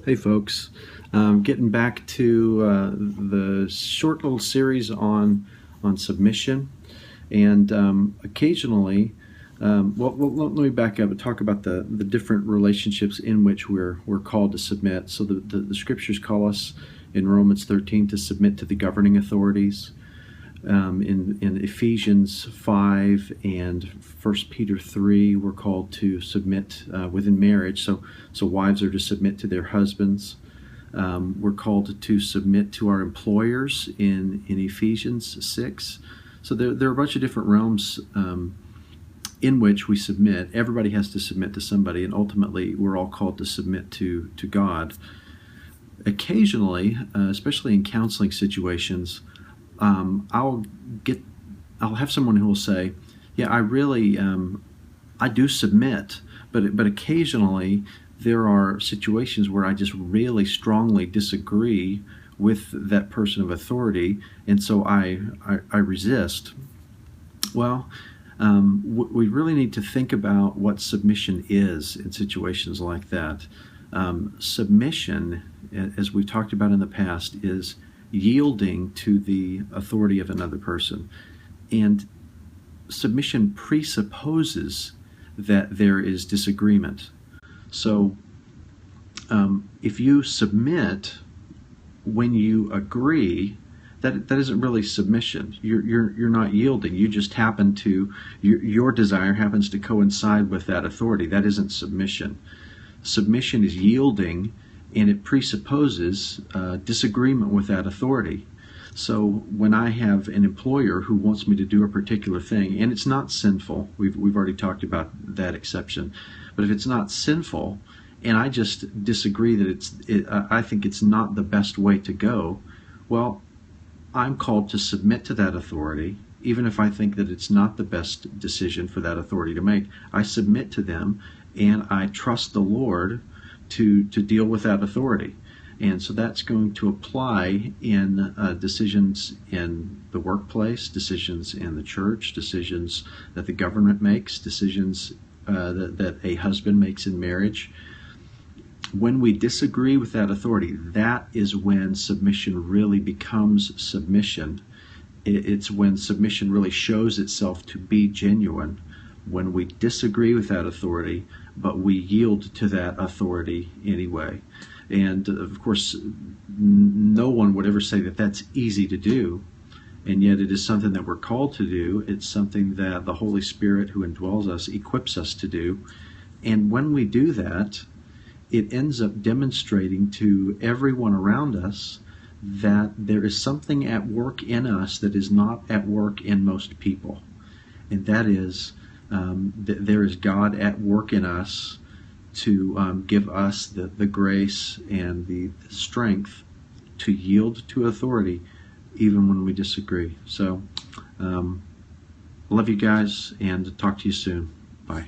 Hey folks, getting back to the short little series on submission, and occasionally, let me back up and talk about the different relationships in which we're called to submit. So the scriptures call us in Romans 13 to submit to the governing authorities. In Ephesians 5 and 1 Peter 3, we're called to submit within marriage. So wives are to submit to their husbands. We're called to submit to our employers in Ephesians 6. So there are a bunch of different realms in which we submit. Everybody has to submit to somebody, and ultimately we're all called to submit to God. Occasionally, especially in counseling situations, I'll have someone who will say, yeah, I do submit, but occasionally there are situations where I just really strongly disagree with that person of authority, and so I resist. Well, we really need to think about what submission is in situations like that. Submission, as we've talked about in the past, is yielding to the authority of another person. And submission presupposes that there is disagreement. So if you submit when you agree, that isn't really submission. You're not yielding. You just happen to, your desire happens to coincide with that authority. That isn't submission. Submission is yielding, and it presupposes disagreement with that authority. So when I have an employer who wants me to do a particular thing, and it's not sinful, we've already talked about that exception, but if it's not sinful, and I just disagree that I think it's not the best way to go, well, I'm called to submit to that authority, even if I think that it's not the best decision for that authority to make. I submit to them, and I trust the Lord to deal with that authority. And so that's going to apply in decisions in the workplace, decisions in the church, decisions that the government makes, decisions that a husband makes in marriage. When we disagree with that authority, that is when submission really becomes submission. It's when submission really shows itself to be genuine, when we disagree with that authority, but we yield to that authority anyway. And of course, no one would ever say that that's easy to do, and yet it is something that we're called to do. It's something that the Holy Spirit who indwells us equips us to do. And when we do that, it ends up demonstrating to everyone around us that there is something at work in us that is not at work in most people. And that is, there is God at work in us to give us the grace and the strength to yield to authority even when we disagree. So, love you guys, and talk to you soon. Bye.